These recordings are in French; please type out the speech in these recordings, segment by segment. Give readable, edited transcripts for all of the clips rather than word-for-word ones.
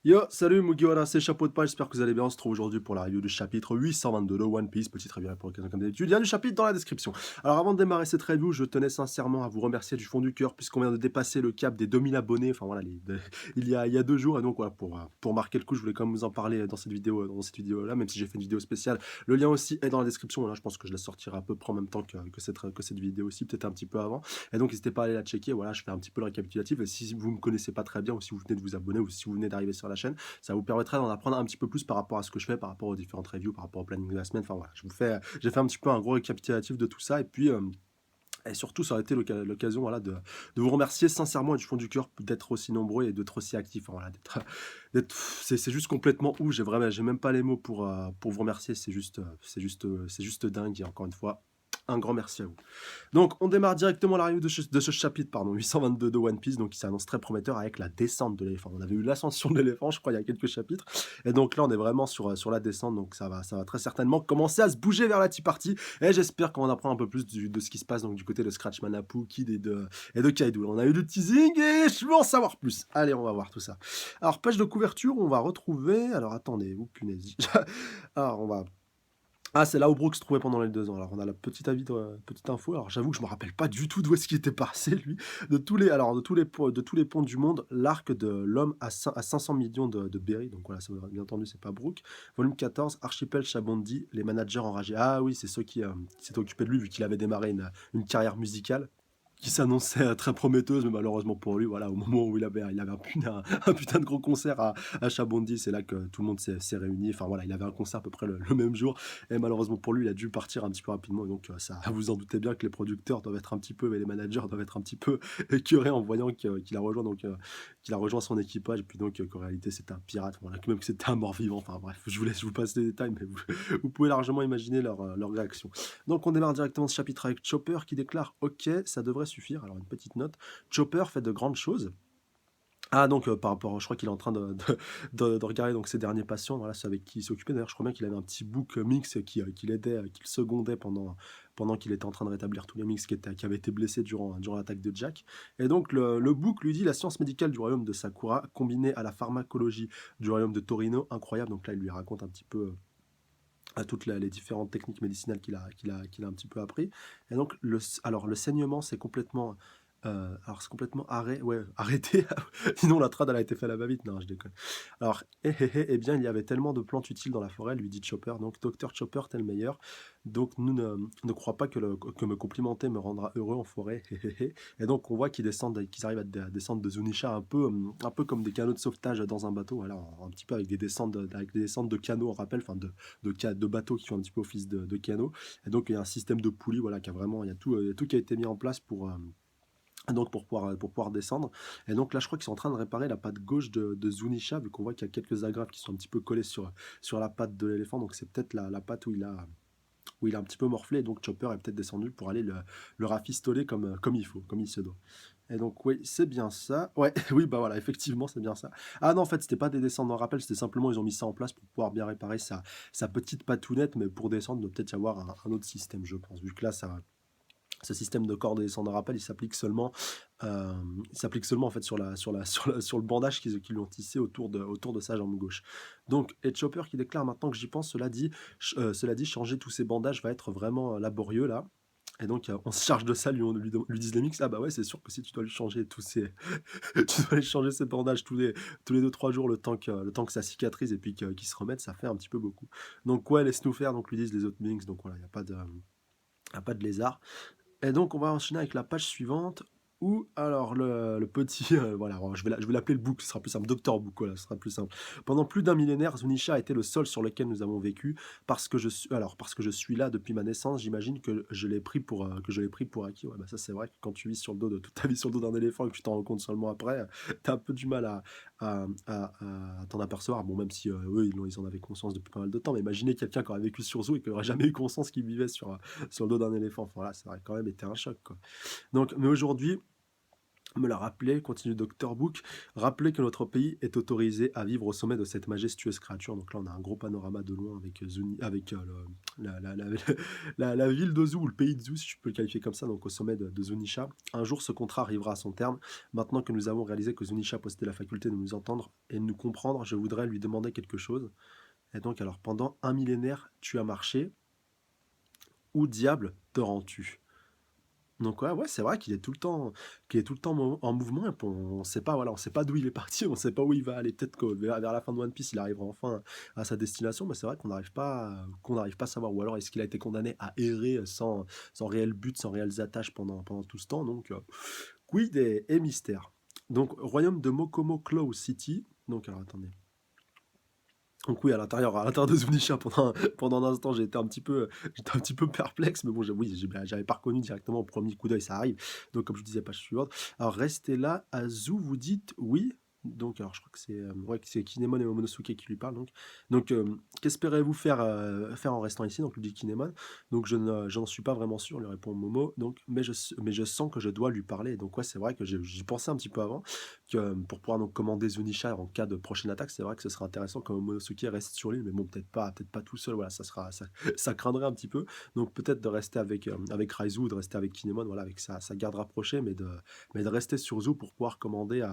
Yo, salut Mugiwara, c'est Chapeau de Page, j'espère que vous allez bien. On se trouve aujourd'hui pour la review du chapitre 822 de One Piece. Petite review pour l'occasion comme d'habitude. Il y a du chapitre dans la description. Alors avant de démarrer cette review, je tenais sincèrement à vous remercier du fond du cœur puisqu'on vient de dépasser le cap des 2000 abonnés. Enfin voilà, il y a 2 jours. Et donc voilà, pour marquer le coup, je voulais quand même vous en parler dans cette vidéo là, même si j'ai fait une vidéo spéciale. Le lien aussi est dans la description. Là, je pense que je la sortirai à peu près en même temps que cette vidéo aussi, peut-être un petit peu avant. Et donc n'hésitez pas à aller la checker. Voilà, je fais un petit peu le récapitulatif. Et si vous me connaissez pas très bien ou si vous venez de vous abonner ou si vous venez d'arriver sur la chaîne, ça vous permettra d'en apprendre un petit peu plus par rapport à ce que je fais, par rapport aux différentes reviews, par rapport au planning de la semaine. Enfin voilà, j'ai fait un petit peu un gros récapitulatif de tout ça. Et surtout, ça aurait été l'occasion voilà, de vous remercier sincèrement et du fond du cœur d'être aussi nombreux et d'être aussi actifs. Enfin, voilà, c'est juste complètement ouf. J'ai même pas les mots pour vous remercier. C'est juste dingue. Et encore une fois, un grand merci à vous. Donc, on démarre directement la review de ce chapitre, pardon, 822 de One Piece, donc qui s'annonce très prometteur avec la descente de l'éléphant. On avait eu l'ascension de l'éléphant, je crois, il y a quelques chapitres, et donc là, on est vraiment sur la descente, donc ça va très certainement commencer à se bouger vers la Tea Party, et j'espère qu'on en apprend un peu plus de ce qui se passe donc du côté de Scratchman Apu, Kid et de Kaido. On a eu du teasing, et je veux en savoir plus. Allez, on va voir tout ça. Alors, page de couverture, on va retrouver, alors attendez, vous punaise. Alors, on va c'est là où Brooks se trouvait pendant les 2 ans. Alors on a la petite info. Alors j'avoue que je me rappelle pas du tout d'où est-ce qu'il était passé lui. De tous les ponts du monde, l'arc de l'homme à 500 millions de berry. Donc voilà, ça, bien entendu, c'est pas Brooke. Volume 14, Archipel Chabondi, les managers enragés. Ah oui, c'est ceux qui s'étaient occupés de lui vu qu'il avait démarré une carrière musicale qui s'annonçait très prometteuse, mais malheureusement pour lui, voilà, au moment où il avait un putain de gros concert à Chabondi, c'est là que tout le monde s'est réuni. Enfin voilà, il avait un concert à peu près le même jour, et malheureusement pour lui, il a dû partir un petit peu rapidement. Donc ça, vous en doutez bien que les producteurs doivent être un petit peu, et les managers doivent être un petit peu écœurés en voyant qu'il a rejoint son équipage, et puis donc qu'en réalité c'était un pirate, voilà, que même que c'était un mort-vivant. Enfin bref, je vous laisse vous passer les détails, mais vous pouvez largement imaginer leur réaction. Donc on démarre directement ce chapitre avec Chopper qui déclare: Ok, ça devrait suffire. Alors une petite note: Chopper fait de grandes choses. Ah donc par rapport, je crois qu'il est en train de regarder donc ses derniers patients, voilà, ceux avec qui il s'occupait. D'ailleurs, je crois bien qu'il avait un petit book mix qui l'aidait, qui le secondait pendant qu'il était en train de rétablir tous les mix qui avaient été blessés durant l'attaque de Jack. Et donc le book lui dit: la science médicale du royaume de Sakura combinée à la pharmacologie du royaume de Torino, incroyable. Donc là, il lui raconte un petit peu à toutes les différentes techniques médicinales qu'il a un petit peu appris. Et donc, le saignement, c'est complètement ouais, arrêté. Sinon, la trad, elle a été faite à la va-vite. Non, je déconne. Alors, eh bien, il y avait tellement de plantes utiles dans la forêt, lui dit Chopper. Donc, Docteur Chopper, t'es le meilleur. Donc, ne crois pas que me complimenter me rendra heureux en forêt. Et donc, on voit qu'ils arrivent à descendre de Zunisha un peu comme des canots de sauvetage dans un bateau. Voilà, un petit peu avec des descentes de canots, on rappelle, enfin, de bateaux qui font un petit peu office de canaux. Et donc, il y a un système de poulies, voilà, il y a tout qui a été mis en place pour pouvoir descendre. Et donc là, je crois qu'ils sont en train de réparer la patte gauche de Zunisha, vu qu'on voit qu'il y a quelques agrafes qui sont un petit peu collées sur la patte de l'éléphant. Donc c'est peut-être la patte où il a un petit peu morflé. Et donc Chopper est peut-être descendu pour aller le rafistoler comme il faut, comme il se doit. Et donc oui, c'est bien ça. Ouais, oui, bah voilà, effectivement, c'est bien ça. Ah non, en fait, c'était pas des descentes en rappel, c'était simplement, ils ont mis ça en place pour pouvoir bien réparer sa petite patounette, mais pour descendre, il doit peut-être y avoir un autre système, je pense, vu que là, ce système de corde et descente de rappel, il s'applique seulement en fait sur le bandage qu'ils lui ont tissé autour de sa jambe gauche. Donc, et Chopper qui déclare: maintenant que j'y pense, cela dit, changer tous ces bandages va être vraiment laborieux là. Et donc, on se charge de ça, lui disent les mix. Ah bah ouais, c'est sûr que si tu dois lui changer tu dois lui changer ses bandages tous les 2-3 jours, le temps que ça cicatrise et puis qu'il se remette, ça fait un petit peu beaucoup. Donc ouais, laisse-nous faire, donc lui disent les autres minx. Donc voilà, il n'y a pas de lézard. Et donc, on va enchaîner avec la page suivante où, alors, le petit. Voilà, alors, je vais l'appeler le Book, ce sera plus simple. Docteur Book, voilà, ce sera plus simple. Pendant plus d'un millénaire, Zunisha a été le sol sur lequel nous avons vécu. Parce que je suis là depuis ma naissance, j'imagine que je l'ai pris pour acquis. Ouais, bah ça, c'est vrai que quand tu vis sur le dos toute ta vie sur le dos d'un éléphant et que tu t'en rends compte seulement après, t'as un peu du mal à t'en apercevoir. Bon, même si eux, ils en avaient conscience depuis pas mal de temps, mais imaginez quelqu'un qui aurait vécu sur Zoo et qui n'aurait jamais eu conscience qu'il vivait sur le dos d'un éléphant. Enfin, là, ça aurait quand même été un choc, quoi. Donc, mais aujourd'hui, Me l'a rappelé, continue Docteur Book, rappeler que notre pays est autorisé à vivre au sommet de cette majestueuse créature. Donc là, on a un gros panorama de loin avec avec la ville de Zou, ou le pays de Zou, si je peux le qualifier comme ça, donc au sommet de Zunisha. Un jour, ce contrat arrivera à son terme. Maintenant que nous avons réalisé que Zunisha possédait la faculté de nous entendre et de nous comprendre, je voudrais lui demander quelque chose. Et donc, alors, pendant un millénaire, tu as marché. Où diable te rends-tu? Donc ouais, c'est vrai qu'il est tout le temps en mouvement et puis on sait pas, voilà, on sait pas d'où il est parti, on sait pas où il va aller. Peut-être que vers la fin de One Piece, il arrivera enfin à sa destination, mais c'est vrai qu'on n'arrive pas à savoir. Ou alors est-ce qu'il a été condamné à errer sans réel but, sans réelles attaches pendant tout ce temps. Donc quid et mystère. Donc royaume de Mokomo Claw City. Donc alors attendez. Donc oui, à l'intérieur de Zunisha, pendant un instant, j'étais un petit peu perplexe, mais bon, oui, j'avais pas reconnu directement au premier coup d'œil, ça arrive. Donc, comme je vous disais, page suivante. Alors, restez là. Azu, vous dites oui. Donc, alors, je crois que c'est Kinemon et Momonosuke qui lui parlent. Donc, qu'espérez-vous faire en restant ici? Donc, lui dit Kinemon. Donc, je n'en suis pas vraiment sûr, lui répond Momo. Donc, mais je sens que je dois lui parler. Donc, ouais, c'est vrai que j'y pensais un petit peu avant que pour pouvoir donc commander Zunisha en cas de prochaine attaque, c'est vrai que ce serait intéressant que Momonosuke reste sur l'île, mais bon, peut-être pas tout seul, voilà, ça craindrait un petit peu. Donc peut-être de rester avec Raizu, ou de rester avec Kinemon, voilà, avec sa garde rapprochée, mais de rester sur Zu pour pouvoir commander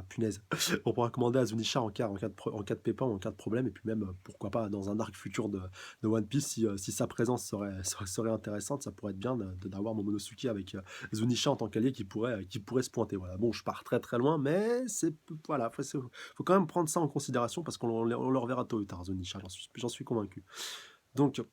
punaise, pour pouvoir commander à Zunisha en cas de pépin ou en cas de problème, et puis même, pourquoi pas, dans un arc futur de One Piece, si sa présence serait intéressante, ça pourrait être bien d'avoir Momonosuke avec Zunisha en tant qu'allié qui pourrait se pointer. Voilà. Bon, je pars très très loin, mais voilà, faut quand même prendre ça en considération parce qu'on le reverra tôt ou tard, Zunisha, j'en suis convaincu. Donc,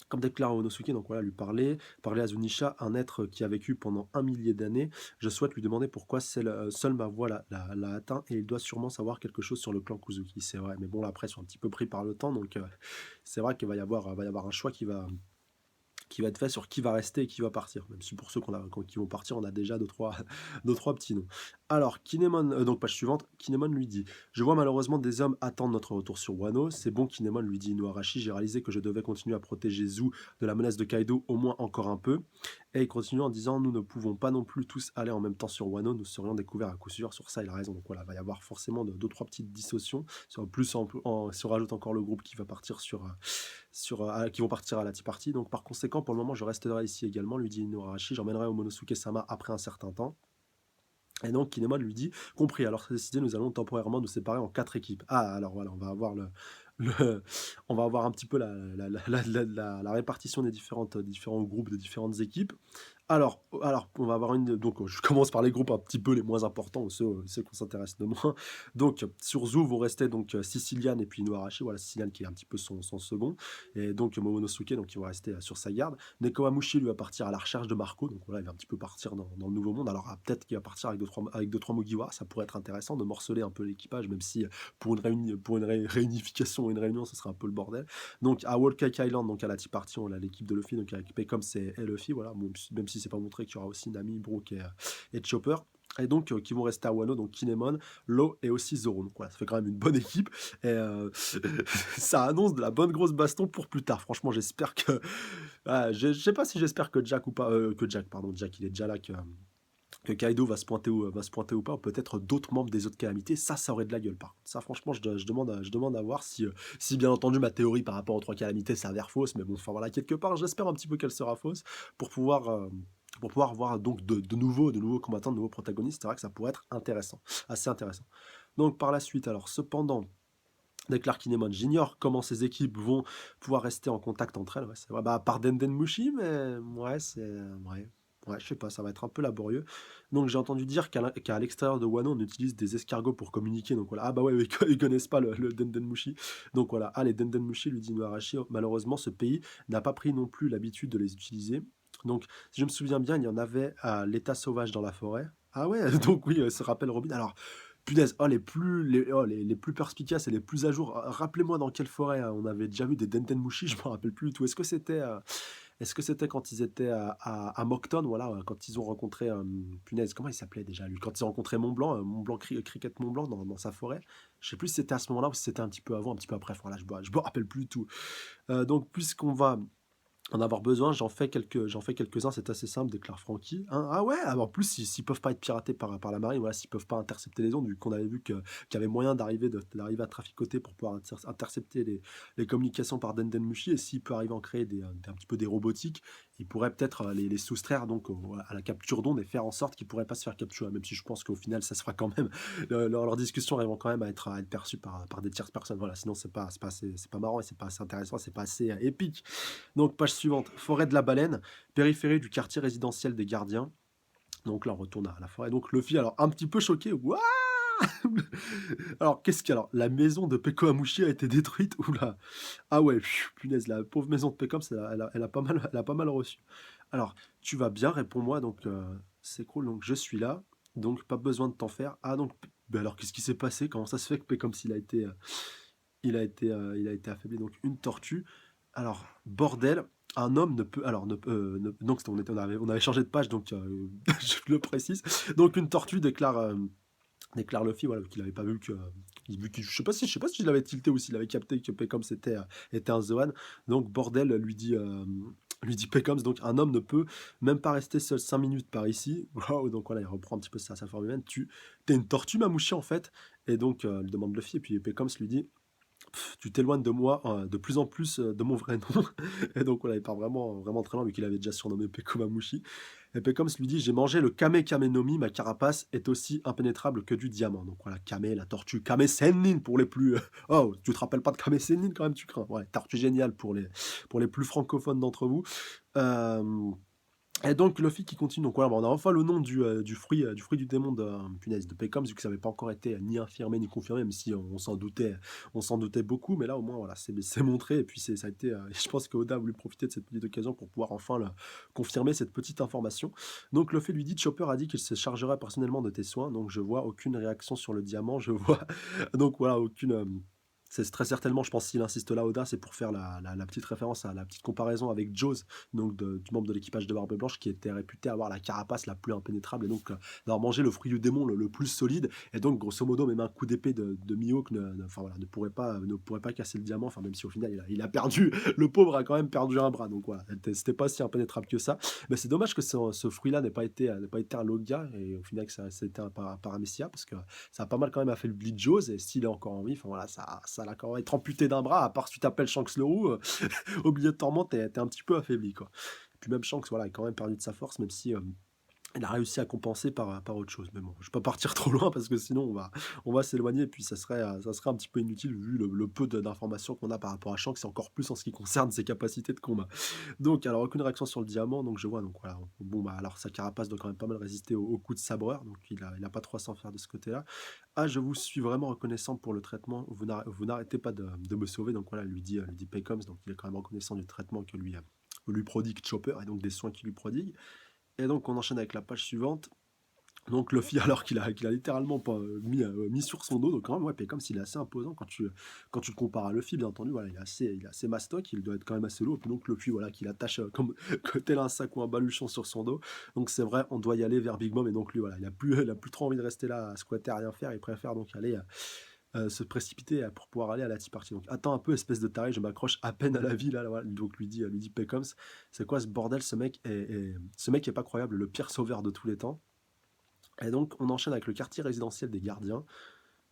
comme déclare Onosuke, donc voilà, parler à Zunisha, un être qui a vécu pendant un millier d'années. Je souhaite lui demander pourquoi seule ma voix l'a atteint, et il doit sûrement savoir quelque chose sur le clan Kuzuki. C'est vrai, mais bon, là, après, ils sont un petit peu pris par le temps, donc c'est vrai qu'il va y avoir un choix qui va être fait sur qui va rester et qui va partir. Même si pour ceux qui vont partir, on a déjà deux, trois, deux, trois petits noms. Alors, Kinemon, donc page suivante, Kinemon lui dit: Je vois malheureusement des hommes attendre notre retour sur Wano. C'est bon, Kinemon, lui dit Inuarashi, j'ai réalisé que je devais continuer à protéger Zou de la menace de Kaido au moins encore un peu. Et il continue en disant: Nous ne pouvons pas non plus tous aller en même temps sur Wano, nous serions découverts à coup sûr. Sur ça, il a raison. Donc voilà, il va y avoir forcément deux, trois petites dissociations. Si on rajoute encore le groupe qui va partir qui vont partir à la Tea Party. Donc par conséquent, pour le moment, je resterai ici également, lui dit Inuarashi. J'emmènerai Momonosuke-sama après un certain temps. Et donc Kinemon lui dit: Compris, alors c'est décidé, nous allons temporairement nous séparer en 4 équipes. Ah, alors voilà, le- on va avoir un petit peu la répartition différents groupes, des différentes équipes. Alors, on va avoir donc je commence par les groupes un petit peu les moins importants, ou ceux qu'on s'intéresse de moins. Donc sur Zou vont rester donc Sicilian et puis Inuarashi, voilà, Sicilian qui est un petit peu son second, et donc Momonosuke, donc il va rester sur sa garde. Nekomamushi lui va partir à la recherche de Marco, donc voilà, il va un petit peu partir dans le nouveau monde. Alors peut-être qu'il va partir avec deux trois Mugiwara, ça pourrait être intéressant de morceler un peu l'équipage, même si pour une réunification, une réunion, ce serait un peu le bordel. Donc à Whole Cake Island, donc à la Tea Party, on a l'équipe de Luffy, donc avec Pecom et Luffy, voilà, bon, même si c'est pas montré qu'il y aura aussi Nami, Brook et Chopper. Et donc, qui vont rester à Wano, donc Kinemon, Law et aussi Zoro. Donc voilà, ça fait quand même une bonne équipe. Et ça annonce de la bonne grosse baston pour plus tard. Franchement, j'espère que. Je sais pas si j'espère que Jack ou pas. Que Jack, pardon, Jack, il est déjà là, que Kaido va se pointer ou pas, ou peut-être d'autres membres des autres calamités. Ça aurait de la gueule, par contre. Ça, franchement, je demande à voir si, bien entendu, ma théorie par rapport aux trois calamités s'avère fausse. Mais bon, enfin voilà, quelque part, j'espère un petit peu qu'elle sera fausse pour pouvoir voir donc de nouveaux combattants, de nouveaux protagonistes. C'est vrai que ça pourrait être intéressant, assez intéressant. Donc par la suite, alors cependant, déclare Kinemon, j'ignore comment ces équipes vont pouvoir rester en contact entre elles. Ouais, c'est vrai, bah, par Denden Mushi, mais ouais, ouais. Ouais, je sais pas, ça va être un peu laborieux. Donc j'ai entendu dire qu'à l'extérieur de Wano, on utilise des escargots pour communiquer. Donc voilà, ah bah ouais, ils connaissent pas le Denden Mushi. Donc voilà, les Denden Mushi, lui dit Noarashi, malheureusement, ce pays n'a pas pris non plus l'habitude de les utiliser. Donc, si je me souviens bien, il y en avait à l'état sauvage dans la forêt. Ah ouais, donc oui, se rappelle Robin. Alors, punaise, les plus perspicaces et les plus à jour. Rappelez-moi dans quelle forêt on avait déjà vu des Dentenmushi, je me rappelle plus du tout. Est-ce que c'était quand ils étaient à Moncton, voilà, quand ils ont rencontré, punaise, comment il s'appelait déjà lui? Quand ils ont rencontré Mont Blanc, Cricket Mont Blanc dans sa forêt. Je sais plus si c'était à ce moment-là ou si c'était un petit peu avant, un petit peu après. Voilà, je me rappelle plus du tout. Donc, puisqu'on va En avoir besoin, j'en fais quelques-uns, c'est assez simple, déclare Francky. Hein, ah ouais? Ah bah, en plus, s'ils peuvent pas être piratés par la marine, voilà, s'ils peuvent pas intercepter les ondes, vu qu'on avait vu qu'il y avait moyen d'arriver à traficoter pour pouvoir intercepter les communications par Dendenmushi, et s'il peut arriver à en créer un petit peu des robotiques, il pourrait peut-être les soustraire donc à la capture d'ondes et faire en sorte qu'ils pourraient pas se faire capturer, même si je pense qu'au final, ça se fera quand même. Leurs discussions arriveront quand même à être perçues par des tierces personnes. Voilà, sinon c'est pas marrant et c'est pas assez intéressant, c'est pas assez épique. Donc, page suivante, forêt de la Baleine, périphérie du quartier résidentiel des gardiens. Donc là, on retourne à la forêt. Donc Luffy, alors un petit peu choqué. Waouh. Alors, qu'est-ce qu'il y a? Alors, la maison de Peko Amushi a été détruite. Oula. Ah ouais, punaise, la pauvre maison de Peko, elle a pas mal reçu. Alors, tu vas bien, réponds-moi. Donc, c'est cool. Donc, je suis là. Donc, pas besoin de t'en faire. Ah, donc, ben alors, qu'est-ce qui s'est passé? Comment ça se fait que Peko, il a été affaibli? Donc, une tortue. Alors, bordel, un homme ne peut. Alors, donc, on avait changé de page, donc je le précise. Donc, une tortue déclare Luffy, voilà, qu'il n'avait pas vu que. Je sais pas si je l'avais tilté ou s'il avait capté que Pecoms était un Zoan. Donc, bordel, lui dit Pecoms, donc un homme ne peut même pas rester seul 5 minutes par ici. Waouh, donc voilà, il reprend un petit peu sa forme humaine. T'es une tortue, Mamouchi, en fait. Et donc, il demande Luffy, et puis Pecoms lui dit tu t'éloignes de moi de plus en plus de mon vrai nom. Et donc voilà, il part vraiment, vraiment très loin, vu qu'il avait déjà surnommé Pekomamushi. Et Pekoms lui dit j'ai mangé le Kame Kame no Mi, ma carapace est aussi impénétrable que du diamant. Donc voilà, Kame, la tortue, Kame Sennin pour les plus. Oh, tu te rappelles pas de Kame Sennin quand même, tu crains. Ouais, tortue géniale pour les plus francophones d'entre vous. Euh, et donc Luffy qui continue, donc voilà, on a enfin le nom du fruit du démon de Peckham, vu que ça n'avait pas encore été ni infirmé ni confirmé, même si on s'en doutait beaucoup, mais là au moins voilà, c'est montré, et puis ça a été, je pense que Oda a voulu profiter de cette petite occasion pour pouvoir enfin confirmer cette petite information. Donc Luffy lui dit, Chopper a dit qu'il se chargerait personnellement de tes soins, donc je vois aucune réaction sur le diamant, je vois, donc voilà, aucune... c'est très certainement, je pense, s'il insiste là, Oda, c'est pour faire la petite référence à la petite comparaison avec Jaws, donc du membre de l'équipage de Barbe Blanche, qui était réputé avoir la carapace la plus impénétrable, et donc d'avoir mangé le fruit du démon le plus solide, et donc grosso modo, même un coup d'épée de Mihawk enfin, voilà, ne pourrait pas casser le diamant, enfin, même si au final il a perdu, le pauvre a quand même perdu un bras, donc voilà, c'était pas si impénétrable que ça. Mais c'est dommage que ce fruit-là n'ait pas été un Logia, et au final que c'était un Paramecia, parce que ça a pas mal quand même affaibli Jaws, et s'il est encore en vie, enfin voilà, ça l'a quand même être amputé d'un bras, à part si tu t'appelles Shanks le Roux, au milieu de Torment, t'es un petit peu affaibli, quoi. Et puis même Shanks, voilà, a quand même perdu de sa force, même si il a réussi à compenser par autre chose. Mais bon, je vais pas partir trop loin, parce que sinon on va s'éloigner, et puis ça serait un petit peu inutile, vu le peu d'informations qu'on a par rapport à Shanks, et encore plus en ce qui concerne ses capacités de combat. Donc, alors, aucune réaction sur le diamant, donc je vois, donc voilà. Bon, bah, alors sa carapace doit quand même pas mal résister aux coups de sabreur, donc il a pas trop à s'en faire de ce côté-là. Ah, je vous suis vraiment reconnaissant pour le traitement, vous n'arrêtez pas de me sauver, donc voilà, lui dit Paycoms, donc il est quand même reconnaissant du traitement que lui prodigue Chopper, et donc des soins qu'il lui prodigue. Et donc, on enchaîne avec la page suivante. Donc Luffy, alors qu'il a littéralement pas mis sur son dos, donc quand même, ouais, puis comme s'il est assez imposant quand tu le compares à Luffy, bien entendu, voilà, il est assez mastoc, il doit être quand même assez lourd, et puis donc Luffy, voilà, qu'il attache comme tel un sac ou un baluchon sur son dos, donc c'est vrai, on doit y aller vers Big Mom, et donc lui, voilà, il a plus trop envie de rester là à squatter, à rien faire, il préfère donc aller se précipiter pour pouvoir aller à la tea party. Donc attends un peu, espèce de taré, je m'accroche à peine à la vie, là, voilà. Donc lui dit Pecoms, c'est quoi ce bordel, ce mec est pas croyable, le pire sauveur de tous les temps. Et donc, on enchaîne avec le quartier résidentiel des gardiens.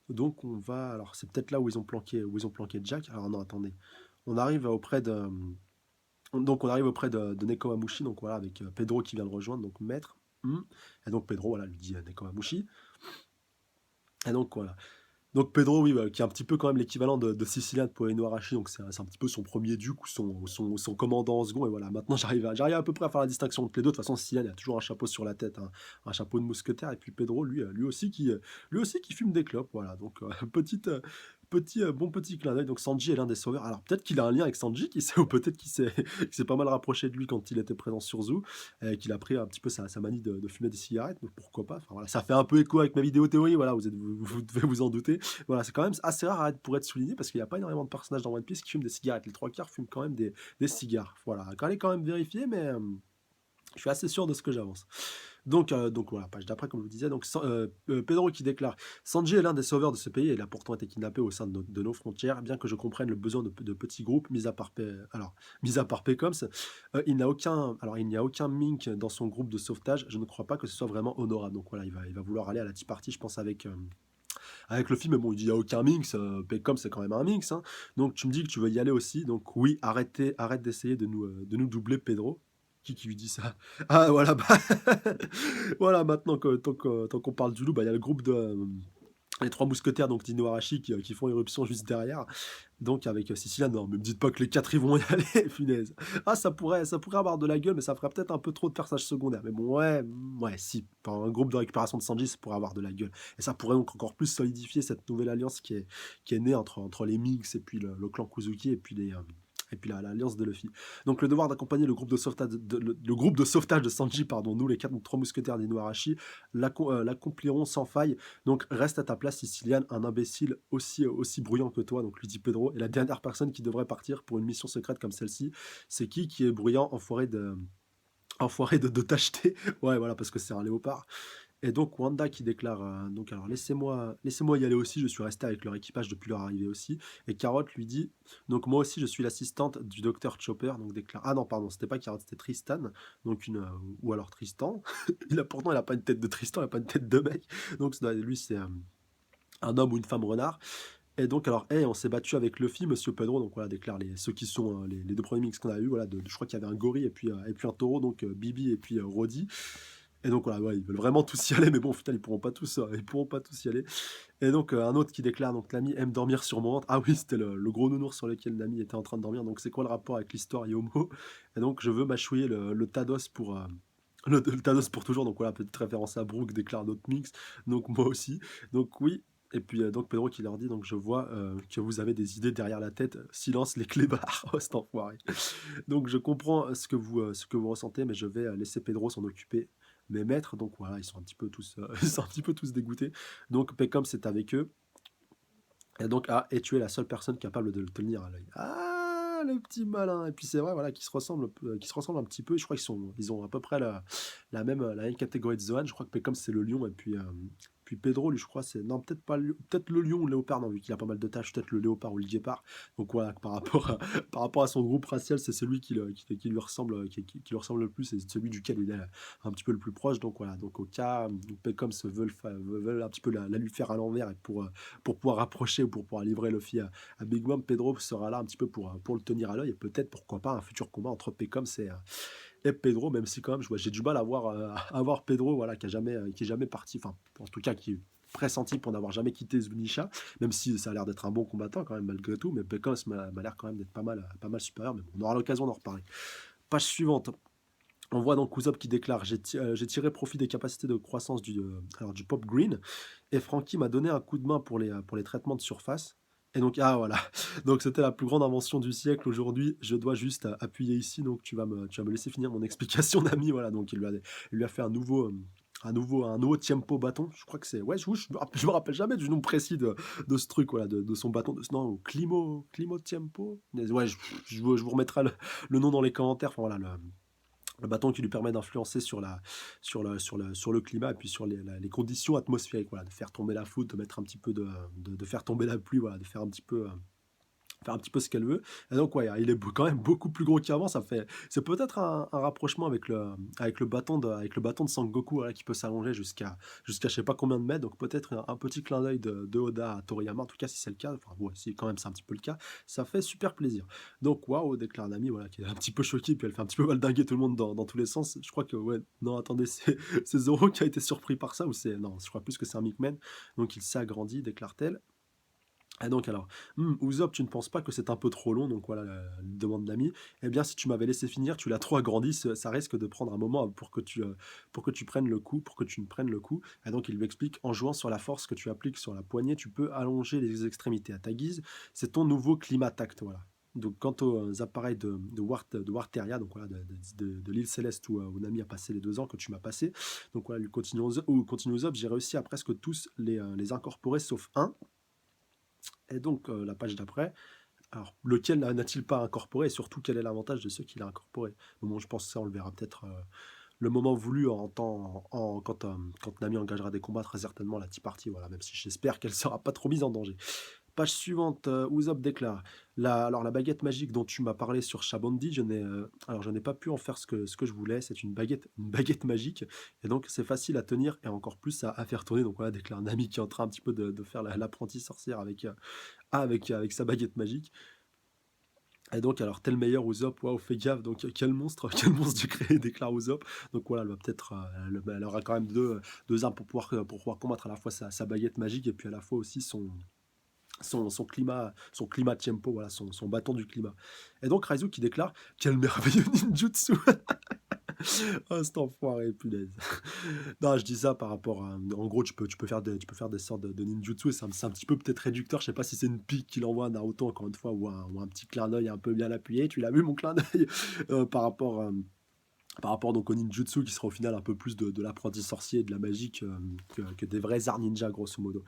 Donc, on va. Alors, c'est peut-être là où ils ont planqué Jack. Alors, non, attendez. On arrive auprès de. Donc, on arrive auprès de Nekomamushi. Donc, voilà, avec Pedro qui vient le rejoindre. Donc, maître. Et donc, Pedro, voilà, lui dit Nekomamushi. Et donc, voilà. Donc Pedro, oui, qui est un petit peu quand même l'équivalent de Sicilien de Poeno Arashi, donc c'est un petit peu son premier duc ou son commandant en second, et voilà, maintenant j'arrive à peu près à faire la distinction entre les deux. De toute façon, Sicilien, il a toujours un chapeau sur la tête, un chapeau de mousquetaire, et puis Pedro, lui aussi qui fume des clopes, voilà, donc bon petit clin d'œil. Donc Sanji est l'un des sauveurs. Alors peut-être qu'il a un lien avec Sanji, qui sait, ou peut-être qu'il s'est pas mal rapproché de lui quand il était présent sur Zoo, et qu'il a pris un petit peu sa manie de fumer des cigarettes, donc pourquoi pas. Enfin voilà, ça fait un peu écho avec ma vidéo théorie, voilà, vous devez vous en douter. Voilà, c'est quand même assez rare pour être souligné, parce qu'il n'y a pas énormément de personnages dans One Piece qui fument des cigarettes. Les trois quarts fument quand même des cigares. Voilà, allez quand même vérifier, mais je suis assez sûr de ce que j'avance. Donc voilà, page d'après, comme je vous disais, donc Pedro qui déclare: «Sanji est l'un des sauveurs de ce pays et il a pourtant été kidnappé au sein de nos frontières. Bien que je comprenne le besoin de petits groupes, mis à part Pecoms, il n'y a aucun mink dans son groupe de sauvetage. Je ne crois pas que ce soit vraiment honorable». Donc voilà, il va vouloir aller à la tea party, je pense, avec Luffy, mais bon, il dit: «Il y a aucun minx, Pecoms, c'est quand même un minx, hein. Donc tu me dis que tu veux y aller aussi, donc oui, arrête d'essayer de nous doubler, Pedro». Qui lui dit ça? Ah voilà, bah, voilà, maintenant que tant qu'on parle du loup, bah, il y a le groupe les 3 mousquetaires, donc d'Ino Arashi qui font éruption juste derrière. Donc avec, Sicilian, non, mais me dites pas que les 4 ils vont y aller, punaise. Ah, ça pourrait avoir de la gueule, mais ça ferait peut-être un peu trop de personnages secondaires. Mais bon, ouais, ouais, si, enfin, un groupe de récupération de Sanji, ça pourrait avoir de la gueule. Et ça pourrait donc encore plus solidifier cette nouvelle alliance qui est née entre les Mix et puis le clan Kuzuki et puis l'alliance de Luffy. Donc le devoir d'accompagner le groupe de sauvetage de Sanji, pardon, nous les 3 mousquetaires d'Ino Arashi, l'accompliront sans faille. Donc reste à ta place, Sicilian, un imbécile aussi bruyant que toi, donc lui dit Pedro. Et la dernière personne qui devrait partir pour une mission secrète comme celle-ci, c'est qui est bruyant, enfoiré de t'acheter. Ouais, voilà, parce que c'est un léopard. Et donc Wanda qui déclare, donc alors laissez-moi y aller aussi, je suis resté avec leur équipage depuis leur arrivée aussi. Et Carrot lui dit, donc moi aussi je suis l'assistante du docteur Chopper, donc déclare, ah non pardon, c'était pas Carrot, c'était Tristan, donc ou alors Tristan. Pourtant il a pas une tête de Tristan, il a pas une tête de mec, donc lui c'est un homme ou une femme renard. Et donc alors, hey, on s'est battu avec Luffy, Monsieur Pedro, donc voilà, déclare ceux qui sont les deux premiers mix qu'on a eu, voilà, je crois qu'il y avait un gorille et puis un taureau, donc Bibi et puis Roddy. Et donc voilà, ouais, ils veulent vraiment tous y aller, mais bon, putain, ils pourront pas tous y aller. Et donc un autre qui déclare, donc Nami aime dormir sur mon ventre. Ah oui, c'était le gros nounours sur lequel Nami était en train de dormir. Donc c'est quoi le rapport avec l'histoire Yomo? Et donc je veux mâchouiller le Tados pour le Thanos pour toujours. Donc voilà, petite référence à Brooke, déclare notre mix. Donc moi aussi. Donc oui. Et puis donc Pedro qui leur dit, donc je vois que vous avez des idées derrière la tête. Silence les clébards. Oh cet enfoiré. Donc je comprends ce que vous ressentez, mais je vais laisser Pedro s'en occuper. Mes maîtres, donc voilà, ils sont un petit peu tous, ils sont un petit peu tous dégoûtés. Donc Peckham, c'est avec eux. Et tu es la seule personne capable de le tenir à l'œil. Ah, le petit malin. Et puis c'est vrai, voilà, qui se ressemblent un petit peu. Je crois ils ont à peu près la même catégorie de Zohan. Je crois que Peckham c'est le lion et puis Pedro, lui, je crois, c'est non peut-être pas peut-être le lion ou le léopard, non, vu qu'il a pas mal de tâches, peut-être le léopard ou le guépard. Donc voilà, par rapport à son groupe racial, c'est celui qui lui ressemble, qui lui ressemble le plus, et celui duquel il est un petit peu le plus proche. Donc voilà, donc au cas où Peckham veulent un petit peu la lui faire à l'envers et pour pouvoir rapprocher ou pour pouvoir livrer Luffy à Big Mom, Pedro sera là un petit peu pour le tenir à l'œil et peut-être, pourquoi pas, un futur combat entre Peckham et Pedro, même si quand même j'ai du mal à voir Pedro, voilà, qui est jamais parti, enfin, en tout cas, qui est pressenti pour n'avoir jamais quitté Zunisha, même si ça a l'air d'être un bon combattant quand même malgré tout, mais Peckham m'a l'air quand même d'être pas mal supérieur, mais bon, on aura l'occasion d'en reparler. Page suivante. On voit donc Usopp qui déclare: j'ai tiré profit des capacités de croissance du Pop Green, et Frankie m'a donné un coup de main pour les traitements de surface. Et donc, ah voilà, donc c'était la plus grande invention du siècle aujourd'hui. Je dois juste appuyer ici, donc tu vas me laisser finir mon explication, d'ami. Voilà, donc il lui a fait un nouveau Tiempo bâton. Je crois que c'est, ouais, je me rappelle jamais du nom précis de ce truc, voilà, de son bâton, non, Climo Tiempo. Ouais, je vous remettrai le nom dans les commentaires. Enfin voilà, le bâton qui lui permet d'influencer sur le climat et puis sur les conditions atmosphériques, voilà, de faire tomber la foudre, de mettre un petit peu de faire tomber la pluie, voilà, de faire un petit peu ce qu'elle veut. Et donc, ouais, il est quand même beaucoup plus gros qu'avant. C'est peut-être un rapprochement avec le bâton de Sangoku, voilà, qui peut s'allonger jusqu'à je sais pas combien de mètres. Donc, peut-être un petit clin d'œil de Oda à Toriyama. En tout cas, si c'est le cas, enfin, ouais, si quand même c'est un petit peu le cas, ça fait super plaisir. Donc, waouh, déclare Nami, voilà, qui est un petit peu choquée, puis elle fait un petit peu valdinguer tout le monde dans tous les sens. Je crois que, ouais, non, attendez, c'est Zoro qui a été surpris par ça, ou non, je crois plus que c'est un Mickman. Donc, il s'est agrandi, déclare-t-elle. Et donc alors, Usopp, tu ne penses pas que c'est un peu trop long? Donc voilà, demande l'ami. Eh bien, si tu m'avais laissé finir, tu l'as trop agrandi, ça risque de prendre un moment pour que tu prennes le coup, pour que tu ne prennes le coup. Et donc il lui explique, en jouant sur la force que tu appliques sur la poignée, tu peux allonger les extrémités à ta guise. C'est ton nouveau climat tact, voilà. Donc quant aux appareils de Warteria, donc voilà, de l'île Céleste où Nami a passé les 2 ans que tu m'as passé. Donc voilà, lui continue Usopp, j'ai réussi à presque tous les incorporer sauf un. Et donc, la page d'après, alors lequel n'a-t-il pas incorporé et surtout quel est l'avantage de ceux qu'il a incorporés? Bon, je pense que ça on le verra peut-être le moment voulu quand Nami engagera des combats, très certainement la Tea Party, voilà, même si j'espère qu'elle sera pas trop mise en danger. Page suivante, Usopp déclare: La baguette magique dont tu m'as parlé sur Shabondi, je n'ai pas pu en faire ce que je voulais. C'est une baguette magique et donc c'est facile à tenir et encore plus à faire tourner». Donc voilà, déclare Nami qui est en train un petit peu de faire l'apprentie sorcière avec sa baguette magique. Et donc, alors, tel meilleur Usopp, waouh, fais gaffe, donc quel monstre, quel monstre j'ai créé, déclare Usopp. Donc voilà, elle va peut-être, elle aura quand même deux armes pour pouvoir combattre à la fois sa baguette magique et puis à la fois aussi son climat Tiempo, voilà, son bâton du climat. Et donc Raizu qui déclare: quel merveilleux ninjutsu! Ah, cet enfoiré, punaise. Non, je dis ça par rapport à. En gros, tu peux faire des sortes de ninjutsu et c'est un petit peu peut-être réducteur. Je sais pas si c'est une pique qu'il envoie à Naruto, encore une fois, ou un petit clin d'œil un peu bien appuyé. Tu l'as vu, mon clin d'œil? Par rapport donc au ninjutsu qui sera au final un peu plus de l'apprenti sorcier et de la magie que des vrais arts ninja, grosso modo.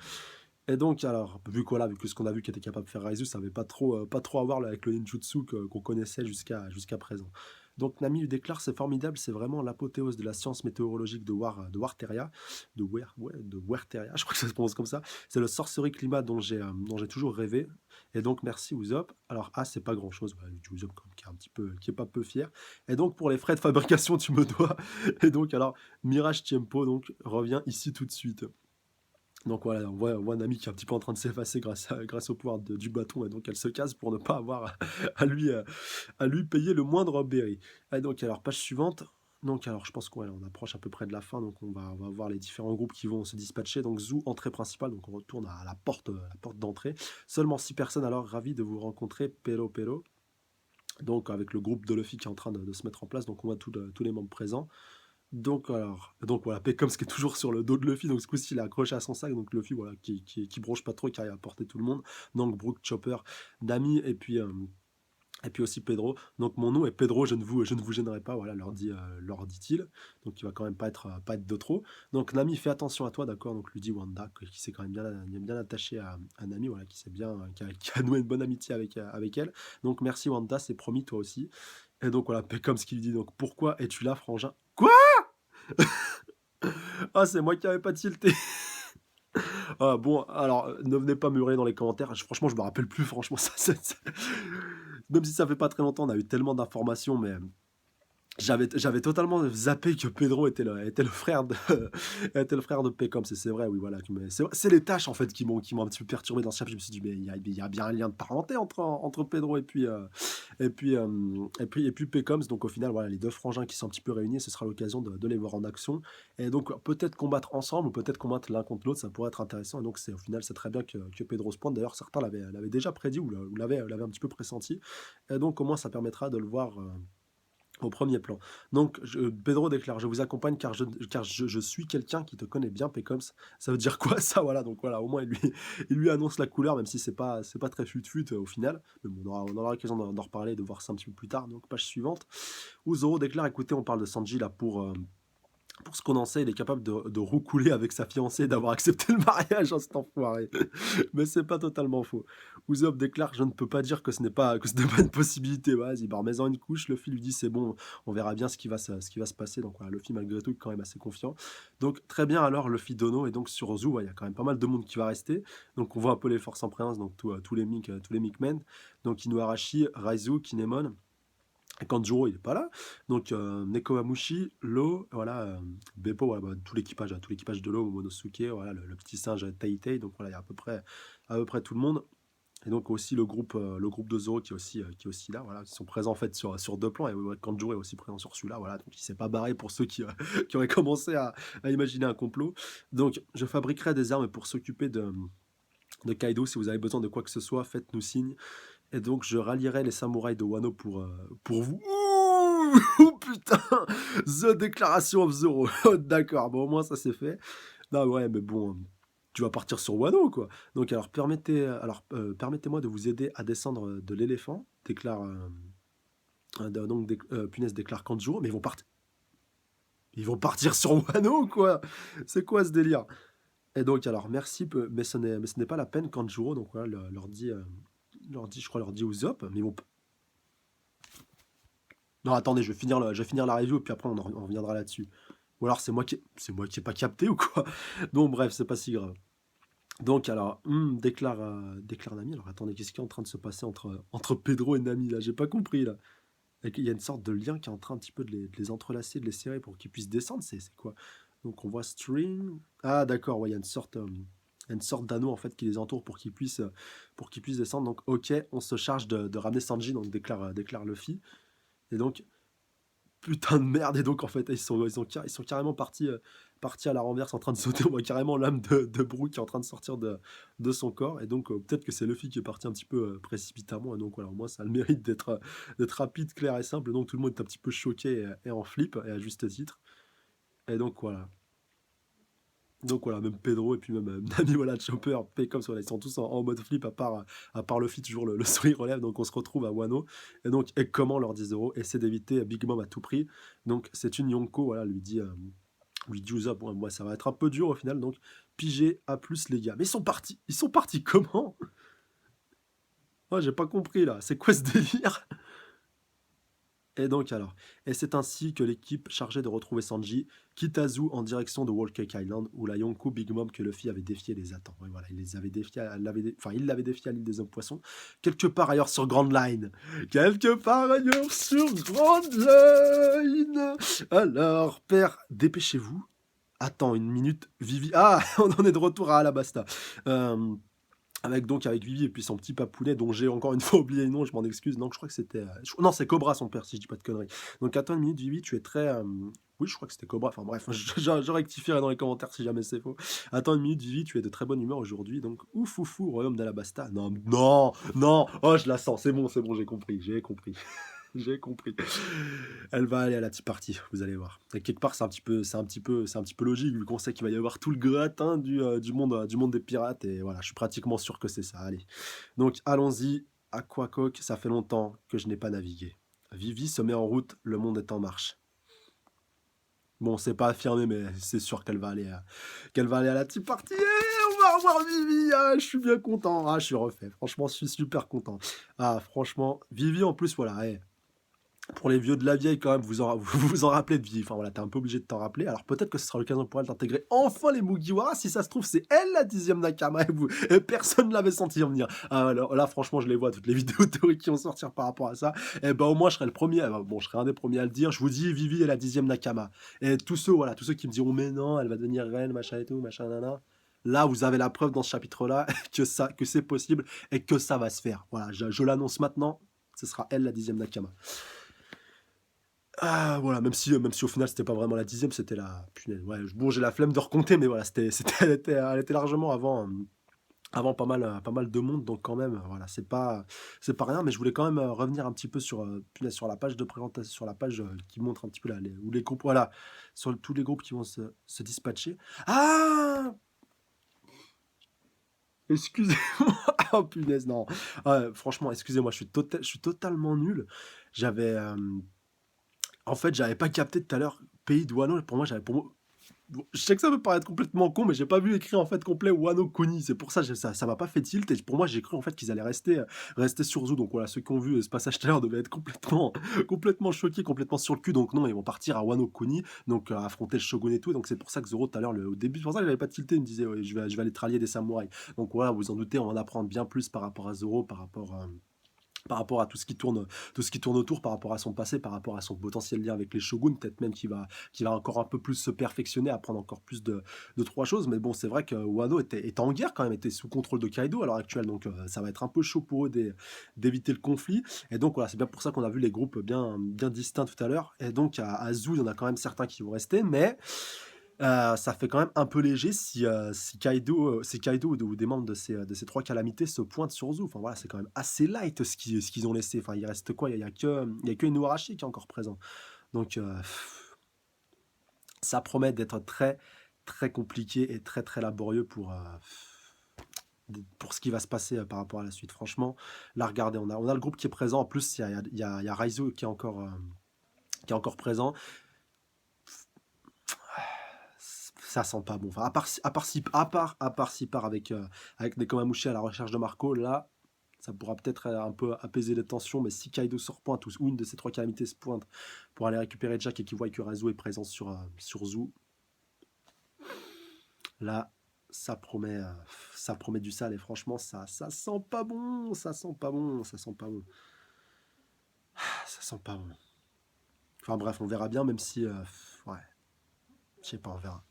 Et donc, alors, vu que ce qu'on a vu qu'était capable de faire Raizu, ça avait pas trop à voir là, avec le ninjutsu qu'on connaissait jusqu'à présent. Donc, Nami lui déclare: c'est formidable, c'est vraiment l'apothéose de la science météorologique de Warteria, de Werteria, je crois que ça se prononce comme ça. C'est le sorcery climat dont j'ai toujours rêvé. Et donc, merci Usopp. Alors, c'est pas grand chose, voilà, du Usopp qui est un petit peu, qui est pas peu fier. Et donc, pour les frais de fabrication, tu me dois. Et donc, alors, Mirage Tiempo donc revient ici tout de suite. Donc voilà, on voit Nami qui est un petit peu en train de s'effacer grâce au pouvoir du bâton, et donc elle se casse pour ne pas avoir à lui payer le moindre berry. Et donc, alors, page suivante. Donc, alors, je pense qu'on approche à peu près de la fin, donc on va voir les différents groupes qui vont se dispatcher. Donc, Zou, entrée principale, donc on retourne à la porte d'entrée. Seulement 6 personnes, alors ravi de vous rencontrer, Pero Pero. Donc, avec le groupe de Luffy qui est en train de se mettre en place, donc on voit tous les membres présents. Donc voilà, Pecoms qui est toujours sur le dos de Luffy, donc ce coup-ci il est accroché à son sac, donc Luffy voilà, qui bronche pas trop et qui arrive à porter tout le monde. Donc Brook, Chopper, Nami et puis aussi Pedro. Donc mon nom est Pedro, je ne vous gênerai pas, voilà, leur dit-il. Donc il va quand même pas être de trop. Donc Nami, fais attention à toi, d'accord. Donc lui dit Wanda, qui s'est quand même bien attaché à Nami, voilà, qui a noué une bonne amitié avec elle. Donc merci Wanda, c'est promis, toi aussi. Et donc voilà, Pecoms qui lui dit donc: pourquoi es-tu là, frangin? Quoi? Ah, c'est moi qui avais pas tilté. Ah, bon, alors, ne venez pas me hurler dans les commentaires. Franchement, je me rappelle plus. Franchement, même si ça fait pas très longtemps, on a eu tellement d'informations, mais j'avais totalement zappé que Pedro était le frère de était le frère de Peckham. C'est vrai, oui, voilà. Mais c'est les tâches en fait qui m'ont un petit peu perturbé dans ce chapitre. Je me suis dit: mais il y a bien un lien de parenté entre Pedro et puis Peckham. Donc au final, voilà, les deux frangins qui sont un petit peu réunis, ce sera l'occasion de les voir en action. Et donc peut-être combattre ensemble ou peut-être combattre l'un contre l'autre, ça pourrait être intéressant. Et donc au final, c'est très bien que Pedro se pointe. D'ailleurs, certains l'avaient déjà prédit ou l'avaient un petit peu pressenti. Et donc au moins, ça permettra de le voir au premier plan. Donc, Pedro déclare: je vous accompagne car je suis quelqu'un qui te connaît bien, Pecoms. Ça veut dire quoi ça? Voilà, donc voilà, au moins il lui annonce la couleur, même si c'est pas très fut-fut au final. Mais bon, on aura l'occasion d'en reparler, de voir ça un petit peu plus tard. Donc, page suivante, où Zoro déclare: écoutez, on parle de Sanji là pour ce qu'on en sait, il est capable de roucouler avec sa fiancée et d'avoir accepté le mariage, hein, cet enfoiré. Mais c'est pas totalement faux. Usopp déclare: je ne peux pas dire que ce n'est pas une possibilité. Vas-y, bah remets-en une couche. Luffy lui dit: c'est bon, on verra bien ce qui va se passer. Donc voilà, Luffy malgré tout est quand même assez confiant. Donc très bien, alors Luffy Dono, et donc sur Zou, il y a quand même pas mal de monde qui va rester. Donc on voit un peu les forces en présence, donc tous les Mikmen. Donc Inuarashi, Raizu, Kinemon. Et quand Juro il est pas là, donc Nekomamushi, Lo, voilà, Beppo, voilà, tout l'équipage de Lo, Momonosuke, voilà, le petit singe Teitei, donc voilà, il y a à peu près tout le monde. Et donc aussi le groupe de Zoro qui est aussi là, voilà, ils sont présents en fait sur deux plans, et ouais, Kanjuro est aussi présent sur celui-là, voilà, donc il s'est pas barré pour ceux qui auraient commencé à imaginer un complot. Donc je fabriquerai des armes pour s'occuper de Kaido. Si vous avez besoin de quoi que ce soit, faites-nous signe. Et donc, je rallierai les samouraïs de Wano pour vous. Ouh, putain! The Declaration of Zoro. D'accord, bon, au moins, ça c'est fait. Non, ouais, mais bon, tu vas partir sur Wano, quoi. Donc, alors, permettez-moi de vous aider à descendre de l'éléphant, déclare. Punaise déclare Kanjuro, mais ils vont partir sur Wano, quoi! C'est quoi ce délire? Et donc, alors, merci, mais ce n'est pas la peine, Kanjuro, donc voilà, leur dit, je crois, leur dit Usopp, mais Non, attendez, je vais finir la review, puis après on reviendra là-dessus. Ou alors c'est moi qui ai pas capté ou quoi? Donc bref, c'est pas si grave. Donc alors, déclare Nami. Alors attendez, qu'est-ce qui est en train de se passer entre Pedro et Nami là? J'ai pas compris là. Il y a une sorte de lien qui est en train un petit peu de les entrelacer, de les serrer pour qu'ils puissent descendre. C'est quoi? Donc on voit string. Ah d'accord, ouais, il y a une sorte d'anneau en fait qui les entoure pour qu'ils puissent descendre. Donc ok, on se charge de ramener Sanji, donc déclare Luffy. Et donc putain de merde. Et donc en fait ils sont carrément partis à la renverse en train de sauter. On voit carrément l'âme de Brook qui est en train de sortir de son corps. Et donc peut-être que c'est Luffy qui est parti un petit peu précipitamment. Et donc voilà, moi ça a le mérite d'être rapide, clair et simple. Et donc tout le monde est un petit peu choqué et en flip, et à juste titre. Et donc voilà. Donc voilà, même Pedro et puis même Nami, voilà, Chopper, P-Coms, voilà, ils sont tous en mode flip, à part Luffy, toujours le sourire relève. Donc on se retrouve à Wano. Et donc, et comment leur 10 € essaie d'éviter Big Mom à tout prix. Donc c'est une Yonko, voilà, lui dit Usopp, bon, moi ça va être un peu dur au final. Donc pigé à plus les gars. Mais ils sont partis comment? Moi j'ai pas compris là, c'est quoi ce délire? Et donc alors, et c'est ainsi que l'équipe chargée de retrouver Sanji quitte Azu en direction de Whole Cake Island, où la Yonko Big Mom que Luffy avait défié les attend. Ouais, voilà, il les avait défiés, il l'avait défié à l'île des hommes poissons, quelque part ailleurs sur Grand Line. Quelque part ailleurs sur Grand Line. Alors, père, dépêchez-vous. Attends une minute, Vivi. Ah, on en est de retour à Alabasta. Euh, avec Vivi et puis son petit papounet dont j'ai encore une fois oublié le nom, je m'en excuse. Non, je crois que c'était. Non, c'est Cobra son père, si je dis pas de conneries. Donc attends une minute, Vivi, tu es très. Oui, je crois que c'était Cobra. Enfin bref, je rectifierai dans les commentaires si jamais c'est faux. Attends une minute, Vivi, tu es de très bonne humeur aujourd'hui. Donc ouf, ouf, ouf, royaume d'Alabasta. Non, non, non. Oh, je la sens. C'est bon, j'ai compris, j'ai compris. J'ai compris. Elle va aller à la tea party, vous allez voir. Et quelque part, c'est un petit peu logique, vu qu'on sait qu'il va y avoir tout le gratin du monde des pirates. Et voilà, je suis pratiquement sûr que c'est ça. Allez. Donc, allons-y. Aquacoque, ça fait longtemps que je n'ai pas navigué. Vivi se met en route, le monde est en marche. Bon, c'est pas affirmé, mais c'est sûr qu'elle va aller à la tea party. Et on va revoir Vivi. Ah, je suis bien content. Ah, je suis refait. Franchement, je suis super content. Ah, franchement, Vivi en plus, voilà. Pour les vieux de la vieille, quand même, vous vous en rappelez de vie. Enfin voilà, t'es un peu obligé de t'en rappeler. Alors peut-être que ce sera l'occasion pour elle d'intégrer enfin les Mugiwara. Si ça se trouve, c'est elle la 10e Nakama et personne ne l'avait senti venir. Ah, alors, là, franchement, je les vois, toutes les vidéos théoriques qui vont sortir par rapport à ça. Et ben au moins, je serai le premier. Bon, je serai un des premiers à le dire. Je vous dis, Vivi est la 10e Nakama. Et voilà, tous ceux qui me diront, mais non, elle va devenir reine, machin et tout, machin, nana. Là, vous avez la preuve dans ce chapitre-là que c'est possible et que ça va se faire. Voilà, je l'annonce maintenant. Ce sera elle la 10e Nakama. Ah voilà, même si au final c'était pas vraiment la 10e, c'était la punaise, ouais, bon j'ai la flemme de recompter, mais voilà, elle était largement avant pas mal de monde, donc quand même, voilà, c'est pas rien, mais je voulais quand même revenir un petit peu punaise, sur la page de présentation, sur la page qui montre un petit peu là, où les groupes, voilà, sur tous les groupes qui vont se dispatcher. Ah! Excusez-moi, oh punaise, non. Franchement, excusez-moi, je suis totalement nul. J'avais, En fait, j'avais pas capté tout à l'heure pays de Wano. Pour moi, bon, je sais que ça peut paraître complètement con, mais j'ai pas vu écrit en fait complet Wano Kuni. C'est pour ça ça m'a pas fait tilt. Et pour moi, j'ai cru en fait qu'ils allaient rester sur Zoo. Donc voilà, ceux qui ont vu ce passage tout à l'heure devaient être complètement choqués, complètement sur le cul. Donc non, ils vont partir à Wano Kuni, donc affronter le Shogun et tout. Donc c'est pour ça que Zoro tout à l'heure, au début, c'est pour ça que j'avais pas tilté. Il me disait, ouais, je vais aller trallier des samouraïs. Donc voilà, vous en doutez, on va en apprendre bien plus par rapport à Zoro, par rapport à tout ce qui tourne autour, par rapport à son passé, par rapport à son potentiel lien avec les shoguns, peut-être même qu'il va encore un peu plus se perfectionner, apprendre encore plus de trois choses. Mais bon, c'est vrai que Wano était en guerre quand même, était sous contrôle de Kaido à l'heure actuelle, donc ça va être un peu chaud pour eux d'éviter le conflit. Et donc voilà, c'est bien pour ça qu'on a vu les groupes bien distincts tout à l'heure. Et donc à Zoo, il y en a quand même certains qui vont rester, mais ça fait quand même un peu léger si Kaido ou des membres de ces trois calamités se pointent sur Zou. Enfin voilà, c'est quand même assez light ce qu'ils ont laissé. Enfin, il reste quoi? Il y a que Inuarashi qui est encore présent. Donc ça promet d'être très très compliqué et très très laborieux pour ce qui va se passer par rapport à la suite. Franchement, là regardez, on a le groupe qui est présent. En plus, il y a Raizo qui est encore présent. Ça sent pas bon. Enfin, à part s'il part avec Nekomamushi à la recherche de Marco, là, Ça pourra peut-être un peu apaiser les tensions, mais si Kaido se repointe ou une de ces 3 calamités se pointe pour aller récupérer Jack et qu'il voit que Razu est présent sur Zou, là, ça promet du sale et franchement, ça sent pas bon, ça sent pas bon, ça sent pas bon, ça sent pas bon. Enfin bref, on verra bien, même si, ouais, je sais pas, on verra.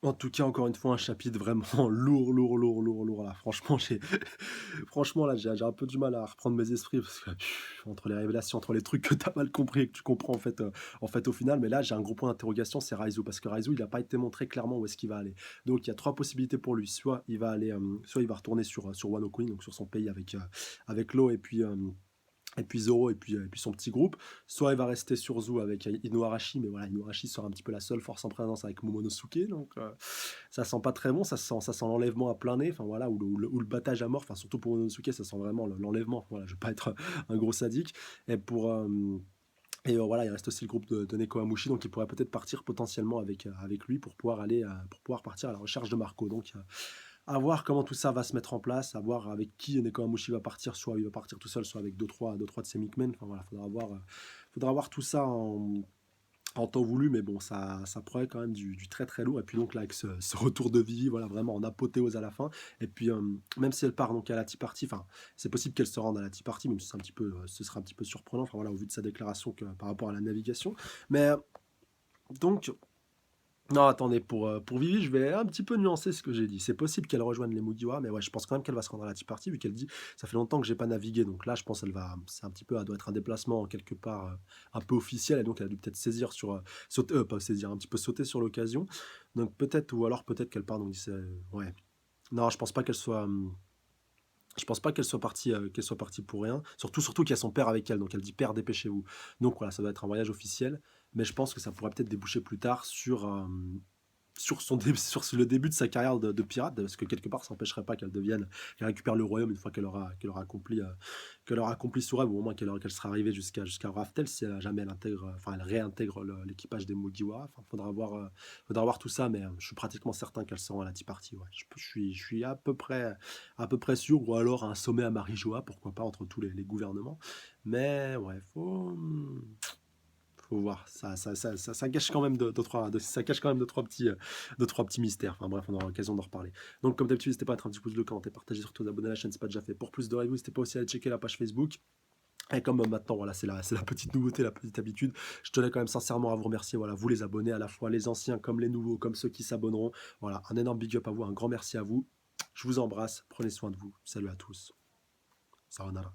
En tout cas, encore une fois, un chapitre vraiment lourd, lourd, lourd, lourd, lourd. Là, franchement, franchement, là, j'ai un peu du mal à reprendre mes esprits parce que entre les révélations, entre les trucs que tu as mal compris et que tu comprends en fait au final. Mais là, j'ai un gros point d'interrogation, c'est Raizu parce que Raizu, il n'a pas été montré clairement où est-ce qu'il va aller. Donc, il y a 3 possibilités pour lui. Soit il va aller, soit il va retourner sur Wano Kuni, donc sur son pays avec l'eau et puis Zoro et puis son petit groupe. Soit il va rester sur Zou avec Inuarashi, mais voilà, Inuarashi sera un petit peu la seule force en présence avec Momonosuke, donc ça sent pas très bon, ça sent l'enlèvement à plein nez, enfin voilà, ou le battage à mort, enfin surtout pour Momonosuke, ça sent vraiment l'enlèvement, voilà, je vais pas être un gros sadique, et voilà, il reste aussi le groupe de Neko Amushi, donc il pourrait peut-être partir potentiellement avec lui pour pouvoir partir à la recherche de Marco. Donc à voir comment tout ça va se mettre en place, à voir avec qui Nekomamushi va partir, soit il va partir tout seul, soit avec deux, trois de ses Mikmen. Enfin voilà, faudra voir tout ça en temps voulu, mais bon, ça promet quand même du très très lourd. Et puis donc là, avec ce retour de Vivi, voilà, vraiment en apothéose à la fin. Et puis même si elle part donc à la Tea Party, enfin, c'est possible qu'elle se rende à la Tea Party, même si c'est un petit peu, ce sera un petit peu surprenant, enfin voilà, au vu de sa déclaration par rapport à la navigation. Mais donc, non, attendez, pour Vivi, je vais un petit peu nuancer ce que j'ai dit. C'est possible qu'elle rejoigne les Mugiwara, mais ouais, je pense quand même qu'elle va se rendre à la Tea Party, vu qu'elle dit ça fait longtemps que j'ai pas navigué, donc là, je pense c'est un petit peu, elle doit être un déplacement quelque part un peu officiel, et donc elle a dû peut-être saisir sauter, pas saisir, un petit peu sauter sur l'occasion. Donc peut-être, ou alors peut-être qu'elle part, donc ouais. Non, je pense pas qu'elle soit partie pour rien. Surtout qu'il y a son père avec elle, donc elle dit père, dépêchez-vous. Donc voilà, ça doit être un voyage officiel, mais je pense que ça pourrait peut-être déboucher plus tard sur le début de sa carrière de pirate, parce que quelque part, ça n'empêcherait pas qu'elle récupère le royaume une fois qu'elle aura accompli son rêve, ou au moins qu'elle sera arrivée jusqu'à Raftel, si jamais elle réintègre l'équipage des Mugiwara. Enfin, faudra voir tout ça, mais je suis pratiquement certain qu'elle sera à la Tea Party. Ouais. Je suis à peu près sûr, ou alors un sommet à Marijoa, pourquoi pas, entre tous les gouvernements. Mais ouais, faut voir, ça cache quand même ça cache quand même deux, trois petits mystères. Enfin bref, on aura l'occasion d'en reparler. Donc comme d'habitude, n'hésitez pas à mettre un petit pouce bleu, commenter, partager, surtout abonner à la chaîne, c'est pas déjà fait. Pour plus de reviews, n'hésitez pas aussi à aller checker la page Facebook. Et comme maintenant, voilà, c'est la petite nouveauté, la petite habitude, je tenais quand même sincèrement à vous remercier, voilà, vous les abonnés, à la fois les anciens comme les nouveaux, comme ceux qui s'abonneront. Voilà, un énorme big up à vous, un grand merci à vous. Je vous embrasse, prenez soin de vous. Salut à tous. Sayonara.